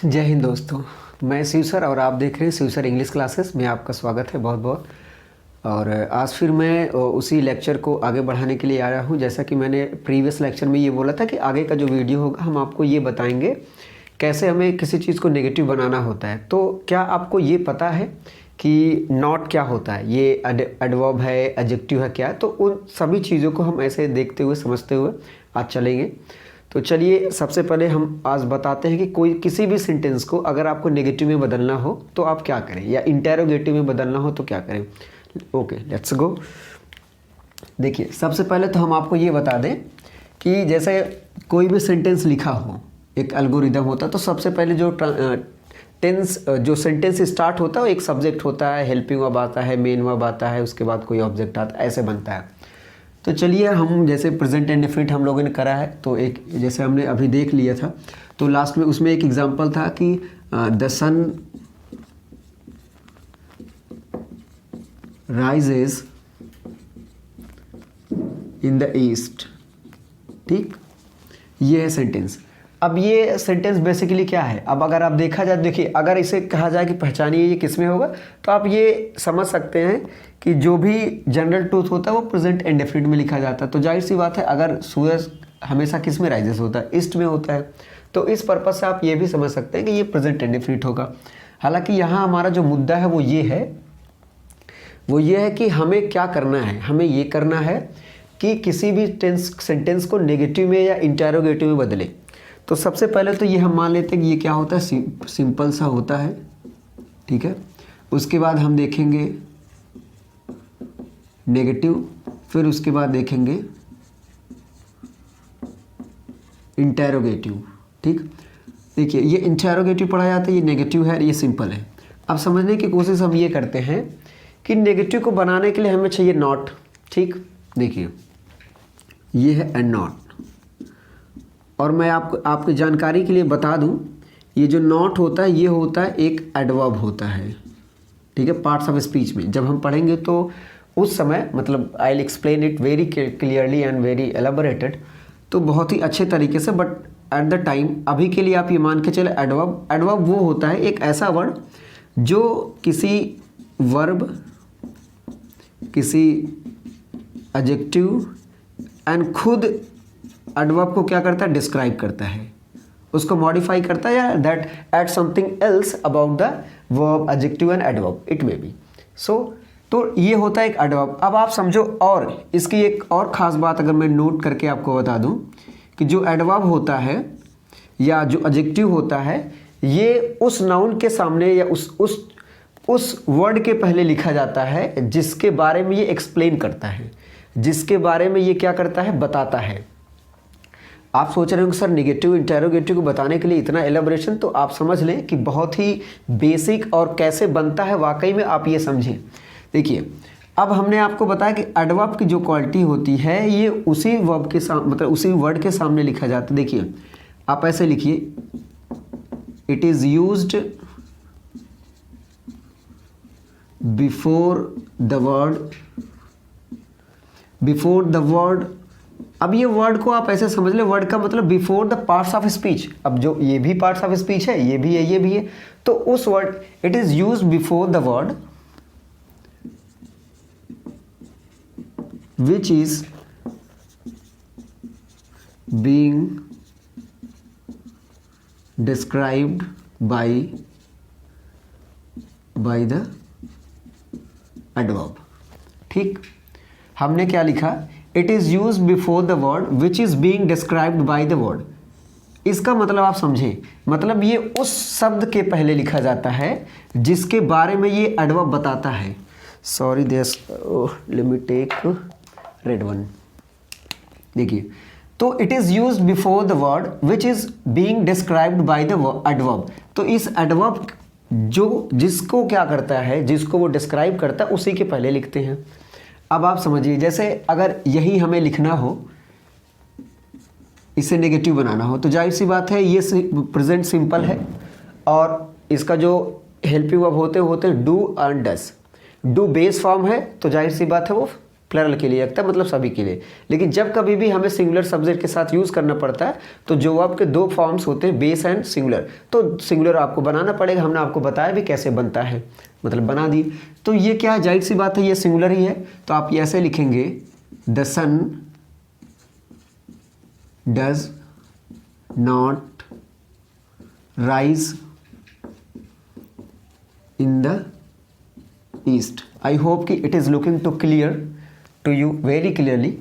जय हिंद दोस्तों। मैं शिव सर और आप देख रहे हैं शिव सर इंग्लिश क्लासेस में। आपका स्वागत है बहुत बहुत। और आज फिर मैं उसी लेक्चर को आगे बढ़ाने के लिए आया हूँ। जैसा कि मैंने प्रीवियस लेक्चर में ये बोला था कि आगे का जो वीडियो होगा हम आपको ये बताएंगे कैसे हमें किसी चीज़ को नेगेटिव बनाना होता है। तो क्या आपको ये पता है कि नॉट क्या होता है, ये एडवर्ब है, एडजेक्टिव है क्या? तो उन सभी चीज़ों को हम ऐसे देखते हुए समझते हुए आज चलेंगे। तो चलिए सबसे पहले हम आज बताते हैं कि कोई किसी भी सेंटेंस को अगर आपको नेगेटिव में बदलना हो तो आप क्या करें, या इंटेरोगेटिव में बदलना हो तो क्या करें। Okay, let's go. देखिए, सबसे पहले तो हम आपको ये बता दें कि जैसे कोई भी सेंटेंस लिखा हो, एक एल्गोरिदम होता है, तो सबसे पहले जो सेंटेंस स्टार्ट होता है वो एक सब्जेक्ट होता है, हेल्पिंग वर्ब आता है, मेन वर्ब आता है, उसके बाद कोई ऑब्जेक्ट आता है, ऐसे बनता है। तो चलिए हम जैसे प्रेजेंट इंडेफिनिट हम लोगों ने करा है, तो एक जैसे हमने अभी देख लिया था, तो लास्ट में उसमें एक एग्जांपल था कि the sun rises in the east. ठीक, ये है सेंटेंस। अब ये सेंटेंस बेसिकली क्या है, अब अगर आप देखा जाए, देखिए अगर इसे कहा जाए कि पहचानिए ये किस में होगा, तो आप ये समझ सकते हैं कि जो भी जनरल ट्रूथ होता है वो प्रेजेंट इंडेफिनिट में लिखा जाता है। तो जाहिर सी बात है, अगर सूरज हमेशा किस में राइजेस होता है, ईस्ट में होता है, तो इस पर्पज से आप ये भी समझ सकते हैं कि ये प्रेजेंट इंडेफिनिट होगा। हालांकि यहाँ हमारा जो मुद्दा है वो ये है कि हमें क्या करना है। हमें ये करना है कि किसी भी सेंटेंस को नेगेटिव में या इंटेरोगेटिव में बदले। तो सबसे पहले तो ये हम मान लेते हैं कि ये क्या होता है, सिंपल सा होता है। ठीक है, उसके बाद हम देखेंगे नेगेटिव, फिर उसके बाद देखेंगे इंटेरोगेटिव। ठीक, देखिए ये इंटेरोगेटिव पढ़ा जाता है, ये नेगेटिव है, ये सिंपल है। अब समझने की कोशिश हम ये करते हैं कि नेगेटिव को बनाने के लिए हमें चाहिए नॉट। ठीक, देखिए ये है एंड नॉट। और मैं आपकी जानकारी के लिए बता दूं, ये जो नॉट होता है ये होता है एक एडवर्ब होता है। ठीक है, पार्ट्स ऑफ स्पीच में जब हम पढ़ेंगे तो उस समय, मतलब I will explain it very clearly and very elaborated, तो बहुत ही अच्छे तरीके से। बट एट द टाइम अभी के लिए आप ये मान के चले, एडवर्ब वो होता है एक ऐसा वर्ड जो किसी वर्ब, किसी एडजेक्टिव एंड खुद एडवर्ब को क्या करता है, डिस्क्राइब करता है, उसको मॉडिफाई करता है, या that add something else about the verb, adjective and adverb it may be. So तो ये होता है एक एडवर्ब। अब आप समझो, और इसकी एक और ख़ास बात अगर मैं नोट करके आपको बता दूं कि जो एडवर्ब होता है या जो एडजेक्टिव होता है, ये उस नाउन के सामने या उस वर्ड के पहले लिखा जाता है जिसके बारे में ये एक्सप्लेन करता है, जिसके बारे में ये क्या करता है, बताता है। आप सोच रहे हो कि सर नेगेटिव इंटेरोगेटिव को बताने के लिए इतना एलाबोरेशन, तो आप समझ लें कि बहुत ही बेसिक और कैसे बनता है वाकई में आप ये समझें। देखिए, अब हमने आपको बताया कि एडवर्ब की जो क्वालिटी होती है ये उसी वर्ब के सामने, मतलब उसी वर्ड के सामने लिखा जाता है। देखिए आप ऐसे लिखिए, it is used before the word. अब ये वर्ड को आप ऐसे समझ ले, वर्ड का मतलब before the parts of speech. अब जो ये भी पार्ट्स ऑफ स्पीच है, ये भी है, ये भी है, तो उस word, it is used before the word which is being described by the adverb। ठीक, हमने क्या लिखा, it is used before the word which is being described by the word। इसका मतलब आप समझें, मतलब ये उस शब्द के पहले लिखा जाता है जिसके बारे में ये एडवर्ब बताता है। Sorry this, let me take red one. देखिए, तो it is used before the word which is being described by the adverb. तो इस एडवर्ब जो जिसको क्या करता है, जिसको वो डिस्क्राइब करता है, उसी के पहले लिखते हैं। अब आप समझिए, जैसे अगर यही हमें लिखना हो, इसे नेगेटिव बनाना हो, तो जाहिर सी बात है ये प्रेजेंट सिंपल है, और इसका जो हेल्पिंग वर्ब होते do and does. Do base form है, तो जाहिर सी बात है वो प्लरल के लिए लगता है, मतलब सभी के लिए। लेकिन जब कभी भी हमें सिंगुलर सब्जेक्ट के साथ यूज़ करना पड़ता है तो जो वर्ब के दो फॉर्म्स होते हैं, बेस एंड सिंगुलर, तो सिंगुलर आपको बनाना पड़ेगा। हमने आपको बताया भी कैसे बनता है, मतलब बना दी। तो ये क्या है, जाहिर सी बात है ये सिंगुलर ही है, तो आप ये ऐसे लिखेंगे, the sun does not rise in the east. I hope कि it is looking to clear to you very clearly,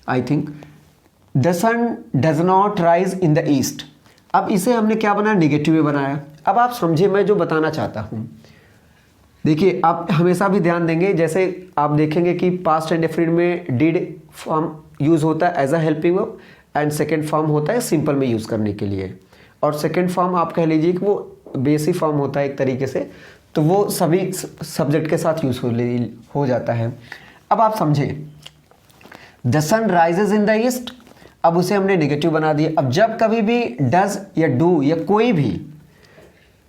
I think. The sun does not rise in the east. अब इसे हमने क्या बनाया, नेगेटिव में बनाया। अब आप समझे मैं जो बताना चाहता हूँ। देखिए आप हमेशा भी ध्यान देंगे, जैसे आप देखेंगे कि पास्ट एंड डेफिनिट में डिड फॉर्म यूज़ होता है as a helping verb, and second form होता है सिंपल में यूज़ करने के लिए, और सेकेंड फॉर्म आप कह लीजिए कि वो बेसिक फॉर्म होता है एक तरीके से, तो वो सभी सब्जेक्ट के साथ यूज़ हो जाता है। अब आप समझें, the sun rises in the east, अब उसे हमने नेगेटिव बना दिया। अब जब कभी भी डज या डू या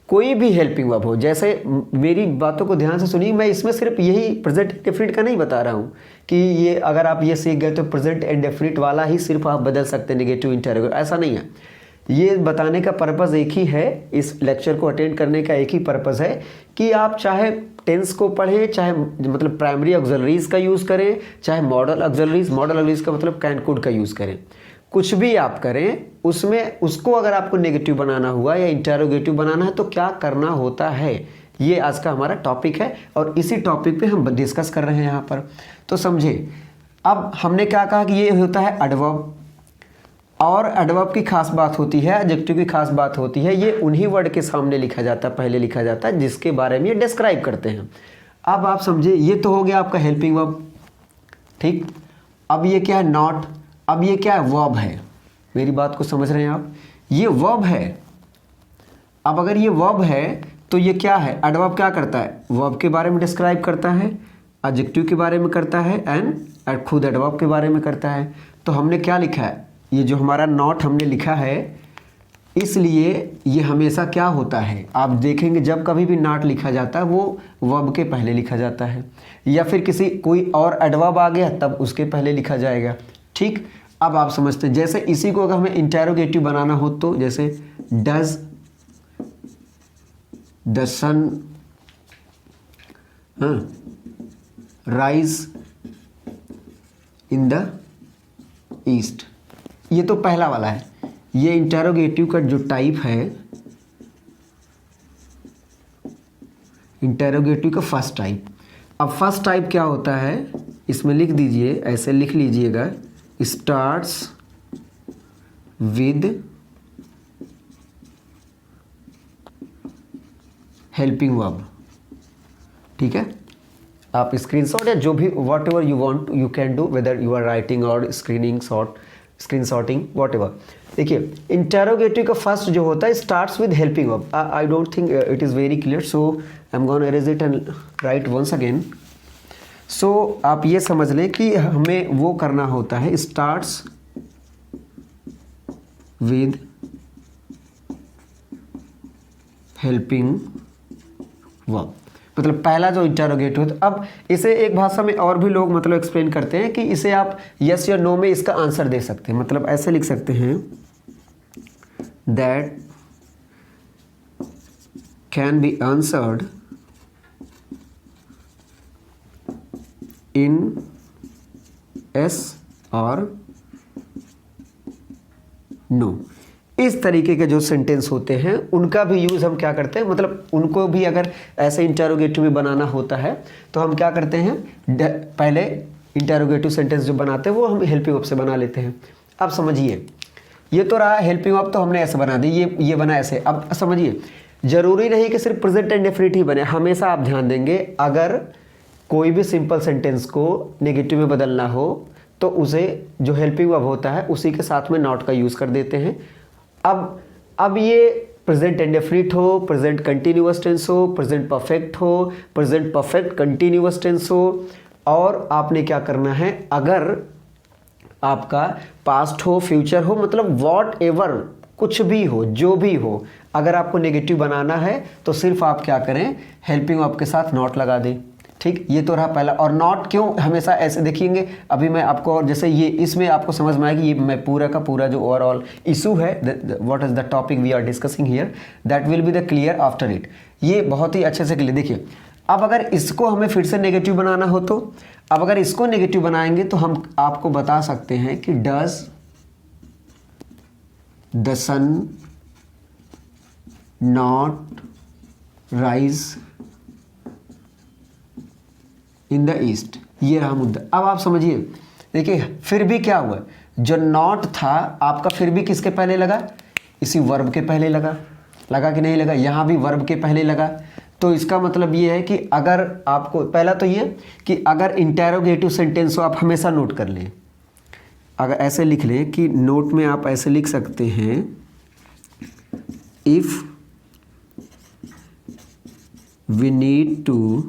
कोई भी हेल्पिंग वर्ब हो, जैसे मेरी बातों को ध्यान से सुनिए, मैं इसमें सिर्फ यही प्रेजेंट इंडेफिनिट का नहीं बता रहा हूँ कि ये अगर आप ये सीख गए तो प्रेजेंट इंडेफिनिट वाला ही सिर्फ आप बदल सकते हैं नेगेटिव इंटरोगेटिव, ऐसा नहीं है। ये बताने का पर्पज़ एक ही है, इस लेक्चर को अटेंड करने का एक ही पर्पज़ है कि आप चाहे टेंस को पढ़ें, चाहे मतलब प्राइमरी ऑक्सिलरीज का यूज़ करें, चाहे मॉडल ऑक्सिलरीज का मतलब कैन कुड का यूज़ करें, कुछ भी आप करें उसमें उसको अगर आपको नेगेटिव बनाना हुआ या इंटरोगेटिव बनाना है तो क्या करना होता है, ये आज का हमारा टॉपिक है और इसी टॉपिक पे हम डिस्कस कर रहे हैं यहाँ पर। तो समझे, अब हमने क्या कहा कि ये होता है एडवर्ब, और एडवर्ब की खास बात होती है, एडजेक्टिव की खास बात होती है, ये उन्हीं वर्ड के सामने लिखा जाता है, पहले लिखा जाता है जिसके बारे में ये डिस्क्राइब करते हैं। अब आप समझे, ये तो हो गया आपका हेल्पिंग वर्ब, ठीक। अब ये क्या है, नॉट। अब ये क्या है, वर्ब है। मेरी बात को समझ रहे हैं आप, ये वर्ब है। अब अगर ये वर्ब है तो ये क्या है, एडवर्ब क्या करता है, वर्ब के बारे में डिस्क्राइब करता है, एडजेक्टिव के बारे में करता है, एंड खुद एडवर्ब के बारे में करता है। तो हमने क्या लिखा है, ये जो हमारा नॉट हमने लिखा है, इसलिए ये हमेशा क्या होता है, आप देखेंगे जब कभी भी नॉट लिखा जाता है वो वर्ब के पहले लिखा जाता है, या फिर किसी कोई और एडवर्ब आ गया तब उसके पहले लिखा जाएगा, ठीक। अब आप समझते हैं, जैसे इसी को अगर हमें इंटरोगेटिव बनाना हो तो जैसे does the sun rise in the east, ये तो पहला वाला है। ये इंटरोगेटिव का जो टाइप है, इंटरोगेटिव का फर्स्ट टाइप। अब फर्स्ट टाइप क्या होता है, इसमें लिख दीजिए, ऐसे लिख लीजिएगा, स्टार्ट्स विद हेल्पिंग वर्ब, ठीक है। आप स्क्रीनशॉट या जो भी whatever you want you can do, whether you are writing और स्क्रीनशॉटिंग वॉट एवर। देखिए इंटरोगेटिव का फर्स्ट जो होता है starts with helping verb. I don't think it is very clear, so I am gonna erase it and write once again. So आप ये समझ लें कि हमें वो करना होता है, स्टार्ट्स विद हेल्पिंग वर्ब, मतलब पहला जो इंटरोगेटिव होता है। अब इसे एक भाषा में और भी लोग मतलब एक्सप्लेन करते हैं कि इसे आप यस या नो में इसका आंसर दे सकते हैं, मतलब ऐसे लिख सकते हैं, that can be answered in S और नो। इस तरीके के जो सेंटेंस होते हैं उनका भी यूज़ हम क्या करते हैं, मतलब उनको भी अगर ऐसे इंटरोगेटिव में बनाना होता है तो हम क्या करते हैं, पहले इंटरोगेटिव सेंटेंस जो बनाते हैं वो हम हेल्पिंग वर्ब से बना लेते हैं। अब समझिए, ये तो रहा हेल्पिंग वर्ब, तो हमने ऐसे बना दी, ये बना ऐसे। अब समझिए, ज़रूरी नहीं कि सिर्फ प्रेजेंट इंडेफिनिट ही बने, हमेशा आप ध्यान देंगे अगर कोई भी सिंपल सेंटेंस को नेगेटिव में बदलना हो तो उसे जो हेल्पिंग वर्ब होता है उसी के साथ में नॉट का यूज़ कर देते हैं। अब ये प्रेजेंट इंडेफिनिट हो, प्रेजेंट कंटिन्यूअस टेंस हो, प्रेजेंट परफेक्ट हो, प्रेजेंट परफेक्ट कंटिन्यूअस टेंस हो, और आपने क्या करना है, अगर आपका पास्ट हो, फ्यूचर हो, मतलब वॉट एवर कुछ भी हो, जो भी हो, अगर आपको नेगेटिव बनाना है तो सिर्फ आप क्या करें, हेल्पिंग वर्ब के साथ नॉट लगा दें, ठीक, ये तो रहा पहला। और नॉट क्यों हमेशा ऐसे देखेंगे, अभी मैं आपको, और जैसे ये इसमें आपको समझ में आएगी, ये मैं पूरा का पूरा जो ओवरऑल इशू है, what is the topic we are discussing here, that will be the clear after it. ये बहुत ही अच्छे से क्लियर। देखिए अब अगर इसको हमें फिर से नेगेटिव बनाना हो तो, अब अगर इसको नेगेटिव बनाएंगे तो हम आपको बता सकते हैं कि does the sun not rise in the east. ये रहा मुद्दा। अब आप समझिए, देखिए फिर भी क्या हुआ, जो नॉट था आपका फिर भी किसके पहले लगा, इसी वर्ब के पहले लगा, लगा कि नहीं लगा, यहाँ भी वर्ब के पहले लगा। तो इसका मतलब ये है कि अगर आपको, पहला तो ये कि अगर इंटेरोगेटिव सेंटेंस हो, आप हमेशा नोट कर लें, अगर ऐसे लिख लें कि नोट में आप ऐसे लिख सकते हैं, if we need to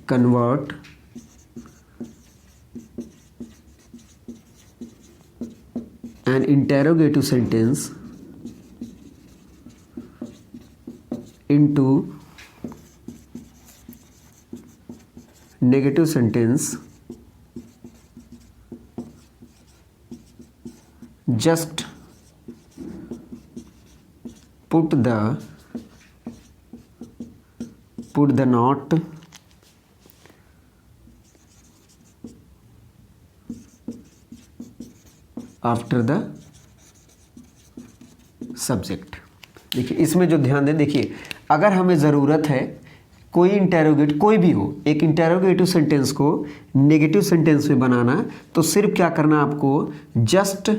convert an interrogative sentence into negative sentence, just put the not after the subject. देखिए इसमें जो ध्यान दें, देखिए अगर हमें ज़रूरत है कोई इंटेरोगेट, कोई भी हो, एक इंटेरोगेटिव सेंटेंस को नेगेटिव सेंटेंस में बनाना, तो सिर्फ क्या करना आपको, जस्ट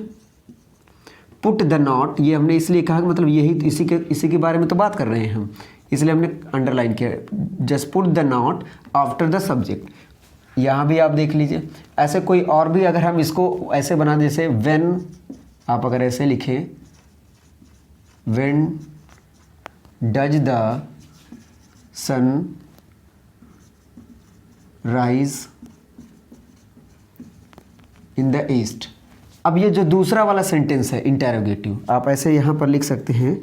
पुट द नॉट। ये हमने इसलिए कहा, मतलब यही इसी के बारे में तो बात कर रहे हैं हम, इसलिए हमने अंडरलाइन किया, just put the not after the subject. यहाँ भी आप देख लीजिए, ऐसे कोई और भी अगर हम इसको ऐसे बना दें, जैसे व्हेन, आप अगर ऐसे लिखें, when does the sun rise in the east. अब ये जो दूसरा वाला सेंटेंस है इंटेरोगेटिव, आप ऐसे यहाँ पर लिख सकते हैं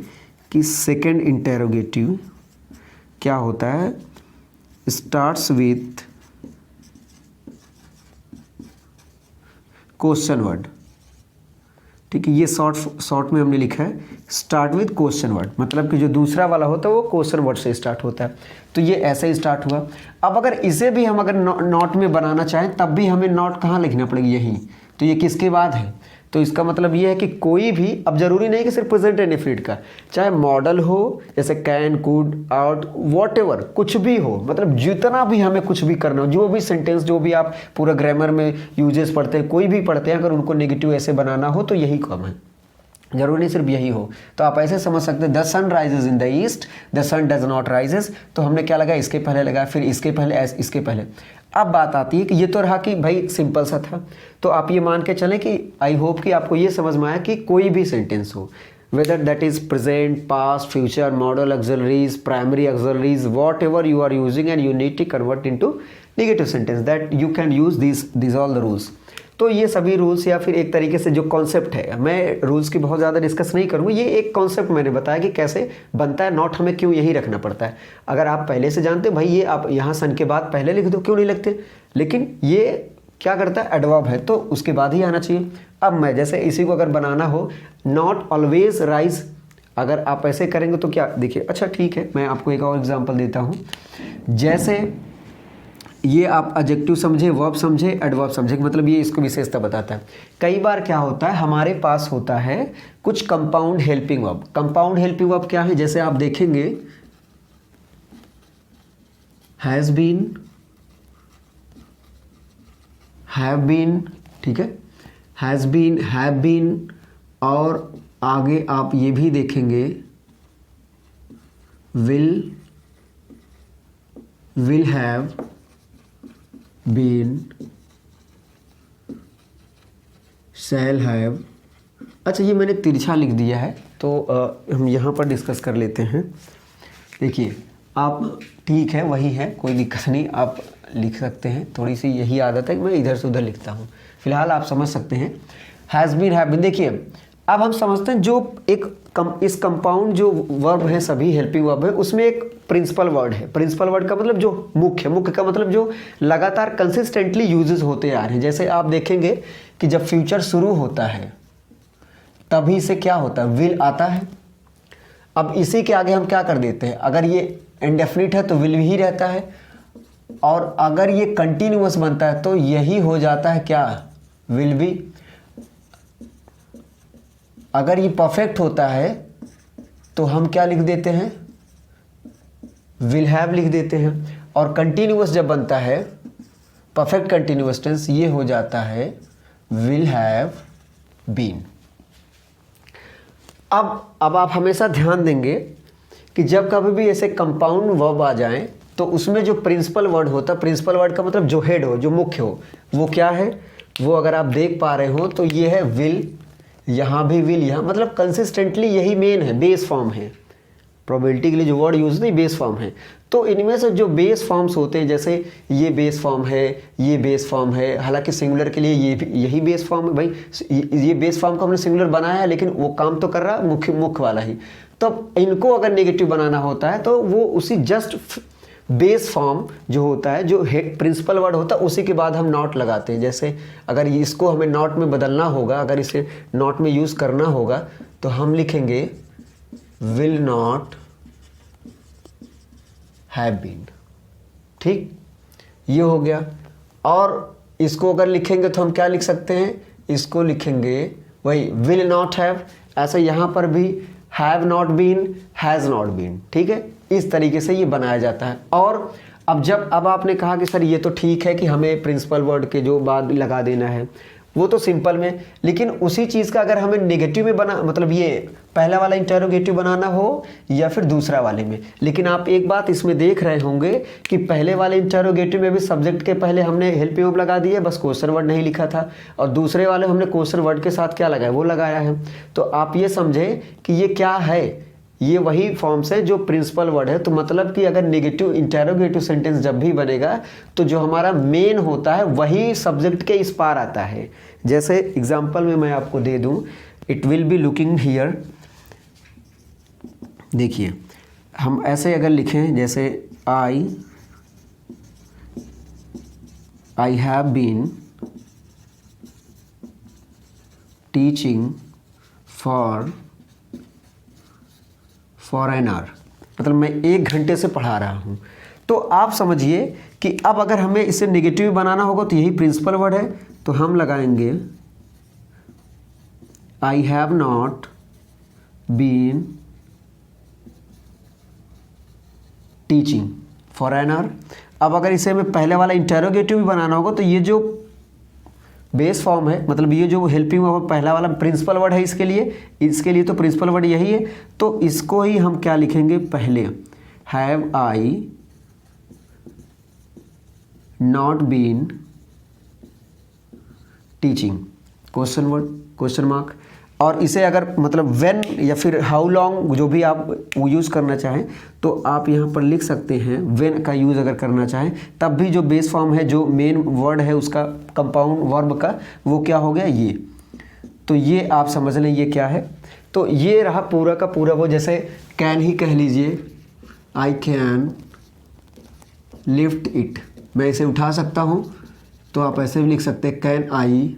कि सेकेंड इंटेरोगेटिव क्या होता है, स्टार्ट्स विथ क्वेश्चन वर्ड। ठीक है, ये शॉर्ट में हमने लिखा है स्टार्ट विद क्वेश्चन वर्ड, मतलब कि जो दूसरा वाला होता है वो क्वेश्चन वर्ड से स्टार्ट होता है। तो ये ऐसे ही स्टार्ट हुआ। अब अगर इसे भी हम अगर नॉट में बनाना चाहें, तब भी हमें नॉट कहाँ लिखना पड़ेगी, यहीं। तो ये किसके बाद है, तो इसका मतलब ये है कि कोई भी, अब जरूरी नहीं कि सिर्फ प्रेजेंट इंडेफिनिट का, चाहे मॉडल हो, जैसे कैन, कुड, आउट, व्हाटएवर, कुछ भी हो, मतलब जितना भी हमें कुछ भी करना हो, जो भी सेंटेंस, जो भी आप पूरा ग्रामर में यूजेस पढ़ते हैं, कोई भी पढ़ते हैं, अगर उनको नेगेटिव ऐसे बनाना हो तो यही काम है, जरूरी नहीं सिर्फ यही हो। तो आप ऐसे समझ सकते हैं, the sun rises in the east, the sun does not rises. तो हमने क्या लगा, इसके पहले लगा, फिर इसके पहले, इसके पहले। अब बात आती है कि ये तो रहा कि भाई सिंपल सा था, तो आप ये मान के चलें कि आई होप कि आपको ये समझ में आया कि कोई भी सेंटेंस हो, whether that is present, past, future, modal auxiliaries, primary auxiliaries, whatever you are using, and you need to convert into negative sentence, that you can use these all the rules। तो ये सभी rules, या फिर एक तरीके से जो concept है, मैं रूल्स की बहुत ज़्यादा डिस्कस नहीं करूँगा, ये एक कॉन्सेप्ट मैंने बताया कि कैसे बनता है, नॉट हमें क्यों यही रखना पड़ता है। अगर आप पहले से जानते भाई ये आप यहाँ सन के बाद पहले लिख दो, क्यों नहीं लिखते, लेकिन ये क्या करता है, एडवर्ब है तो उसके बाद ही आना चाहिए। अब मैं जैसे इसी को अगर बनाना हो, नॉट ऑलवेज राइज, अगर आप ऐसे करेंगे तो क्या, देखिए, अच्छा ठीक है, मैं आपको एक और एग्जांपल देता हूँ। जैसे ये आप एडजेक्टिव समझे, वर्ब समझे, एडवर्ब समझे, मतलब ये इसको विशेषता बताता है। कई बार क्या होता है, हमारे पास होता है कुछ compound helping verb. Compound helping verb क्या है, जैसे आप देखेंगे हैज़ बीन, हैव बीन, ठीक है, हैज़ बीन, हैव बीन, और आगे आप ये भी देखेंगे will have been, shall have. अच्छा, ये मैंने तिरछा लिख दिया है, तो हम यहाँ पर डिस्कस कर लेते हैं। देखिए आप, ठीक है, वही है, कोई दिक्कत नहीं, आप लिख सकते हैं। थोड़ी सी यही आदत है कि मैं इधर से उधर लिखता हूँ। फिलहाल आप समझ सकते हैं हैज़ बीन, हैव बीन। देखिए अब हम समझते हैं जो इस कंपाउंड जो वर्ब है, सभी हेल्पिंग वर्ब है, उसमें एक प्रिंसिपल वर्ड है। प्रिंसिपल वर्ड का मतलब जो मुख्य का मतलब जो लगातार कंसिस्टेंटली यूजेस होते आ रहे हैं। जैसे आप देखेंगे कि जब फ्यूचर शुरू होता है तभी से क्या होता है, विल आता है। अब इसी के आगे हम क्या कर देते हैं, अगर ये इंडेफिनिट है तो विल ही रहता है, और अगर ये कंटिन्यूअस बनता है तो यही हो जाता है क्या, विल बी। अगर ये परफेक्ट होता है तो हम क्या लिख देते हैं, विल हैव लिख देते हैं। और कंटिन्यूअस जब बनता है, परफेक्ट कंटिन्यूअस टेंस, ये हो जाता है विल हैव बीन। अब आप हमेशा ध्यान देंगे कि जब कभी भी ऐसे कंपाउंड वर्ब आ जाएं तो उसमें जो प्रिंसिपल वर्ड होता है, प्रिंसिपल वर्ड का मतलब जो हेड हो, जो मुख्य हो, वो क्या है, वो अगर आप देख पा रहे हो तो ये है विल, यहाँ भी विल, यहाँ मतलब कंसिस्टेंटली यही मेन है, बेस फॉर्म है। प्रोबेबिलिटी के लिए जो वर्ड यूज नहीं, बेस फॉर्म है। तो इनमें से जो बेस फॉर्म्स होते हैं, जैसे ये बेस फॉर्म है, ये बेस फॉर्म है, हालांकि सिंगुलर के लिए यही बेस फॉर्म है भाई, ये बेस फॉर्म को हमने सिंगुलर बनाया है, लेकिन वो काम तो कर रहा है मुख्य वाला ही। तो इनको अगर नेगेटिव बनाना होता है तो वो उसी जस्ट बेस फॉर्म जो होता है, जो प्रिंसिपल वर्ड होता है, उसी के बाद हम नॉट लगाते हैं। जैसे अगर इसको हमें नॉट में बदलना होगा, अगर इसे नॉट में यूज़ करना होगा तो हम लिखेंगे विल नॉट हैव बीन। ठीक, ये हो गया। और इसको अगर लिखेंगे तो हम क्या लिख सकते हैं, इसको लिखेंगे वही विल नॉट हैव। ऐसा यहाँ पर भी have not been, has not been. ठीक है, इस तरीके से ये बनाया जाता है। और अब आपने कहा कि सर ये तो ठीक है कि हमें प्रिंसिपल वर्ड के जो बाद लगा देना है, वो तो सिंपल में, लेकिन उसी चीज़ का अगर हमें नेगेटिव में बना, मतलब ये पहला वाला इंटरोगेटिव बनाना हो या फिर दूसरा वाले में। लेकिन आप एक बात इसमें देख रहे होंगे कि पहले वाले इंटरोगेटिव में भी सब्जेक्ट के पहले हमने हेल्पिंग वर्ब लगा दिया, बस क्वेश्चन वर्ड नहीं लिखा था, और दूसरे वाले हमने क्वेश्चन वर्ड के साथ क्या लगाया, वो लगाया है। तो आप ये समझें कि ये क्या है, ये वही फॉर्म्स है जो प्रिंसिपल वर्ड है। तो मतलब कि अगर नेगेटिव इंटरोगेटिव सेंटेंस जब भी बनेगा तो जो हमारा मेन होता है वही सब्जेक्ट के इस पार आता है। जैसे एग्जांपल में मैं आपको दे दूं, it will be looking here. देखिए हम ऐसे अगर लिखें, जैसे I have been teaching for an hour, मतलब मैं 1 घंटे से पढ़ा रहा हूँ। तो आप समझिए कि अब अगर हमें इसे नेगेटिव बनाना होगा तो यही प्रिंसिपल वर्ड है, तो हम लगाएंगे I have not been teaching for an hour. अब अगर इसे हमें पहले वाला इंटरोगेटिव भी बनाना होगा तो ये जो बेस फॉर्म है, मतलब ये जो हेल्पिंग वर्ब पहला वाला प्रिंसिपल वर्ड है, इसके लिए तो प्रिंसिपल वर्ड यही है। तो इसको ही हम क्या लिखेंगे, पहले have I not been teaching, question word, question mark. और इसे अगर मतलब व्हेन या फिर हाउ लॉन्ग जो भी आप यूज़ करना चाहें तो आप यहाँ पर लिख सकते हैं। व्हेन का यूज़ अगर करना चाहें तब भी जो बेस फॉर्म है, जो मेन वर्ड है उसका कंपाउंड वर्ब का, वो क्या हो गया, ये। तो ये आप समझ लें ये क्या है। तो ये रहा पूरा का पूरा वो, जैसे कैन ही कह लीजिए, आई कैन लिफ्ट इट, मैं इसे उठा सकता हूँ, तो आप ऐसे भी लिख सकते हैं कैन आई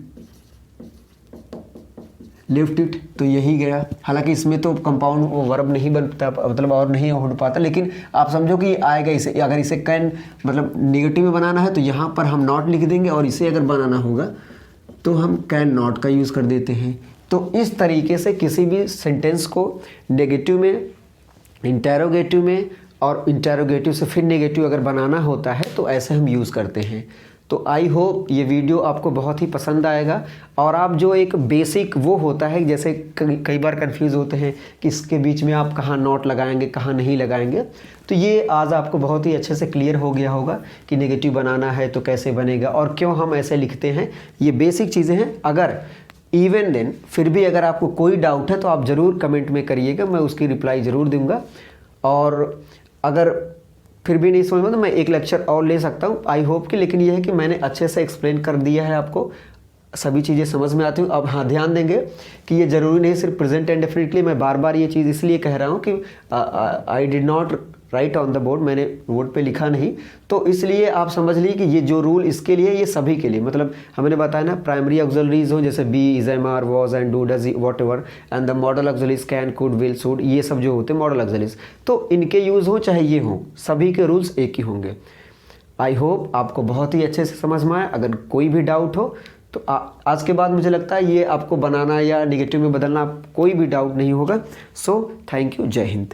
लिफ्ट इट, तो यही गया। हालांकि इसमें तो कंपाउंड वर्ब नहीं बनता, मतलब और नहीं हो पाता, लेकिन आप समझो कि आएगा इसे। अगर इसे कैन मतलब नेगेटिव में बनाना है तो यहाँ पर हम नॉट लिख देंगे, और इसे अगर बनाना होगा तो हम कैन नॉट का यूज़ कर देते हैं। तो इस तरीके से किसी भी सेंटेंस को नेगेटिव में, इंटरोगेटिव में और इंटरोगेटिव से फिर नेगेटिव अगर बनाना होता है तो ऐसे हम यूज़ करते हैं। तो आई होप ये वीडियो आपको बहुत ही पसंद आएगा। और आप जो एक बेसिक वो होता है, जैसे कई बार कंफ्यूज होते हैं कि इसके बीच में आप कहाँ नॉट लगाएंगे, कहाँ नहीं लगाएंगे, तो ये आज आपको बहुत ही अच्छे से क्लियर हो गया होगा कि नेगेटिव बनाना है तो कैसे बनेगा और क्यों हम ऐसे लिखते हैं। ये बेसिक चीज़ें हैं। अगर इवन देन फिर भी अगर आपको कोई डाउट है तो आप ज़रूर कमेंट में करिएगा, मैं उसकी रिप्लाई ज़रूर दूँगा। और अगर फिर भी नहीं समझ में तो मैं एक लेक्चर और ले सकता हूँ, आई होप कि। लेकिन यह है कि मैंने अच्छे से एक्सप्लेन कर दिया है आपको। सभी चीज़ें समझ में आती हूँ। अब हाँ, ध्यान देंगे कि ये ज़रूरी नहीं सिर्फ प्रेजेंट एंड डेफिनेटली। मैं बार बार ये चीज़ इसलिए कह रहा हूँ कि I did not right on the board, मैंने बोर्ड पे लिखा नहीं, तो इसलिए आप समझ लीजिए कि ये जो रूल इसके लिए, ये सभी के लिए, मतलब हमने बताया ना प्राइमरी ऑक्सिलरीज हो जैसे be, is, am, are, was and do, does, whatever, and the modal auxiliaries can, could, will, should, ये सब जो होते हैं मॉडल ऑक्सिलरीज, तो इनके यूज़ हो चाहे ये हो, सभी के रूल्स एक ही होंगे। आई होप आपको बहुत ही अच्छे से समझ में आए। अगर कोई भी डाउट हो तो आज के बाद मुझे लगता है ये आपको बनाना या निगेटिव में बदलना कोई भी डाउट नहीं होगा। सो थैंक यू, जय हिंद।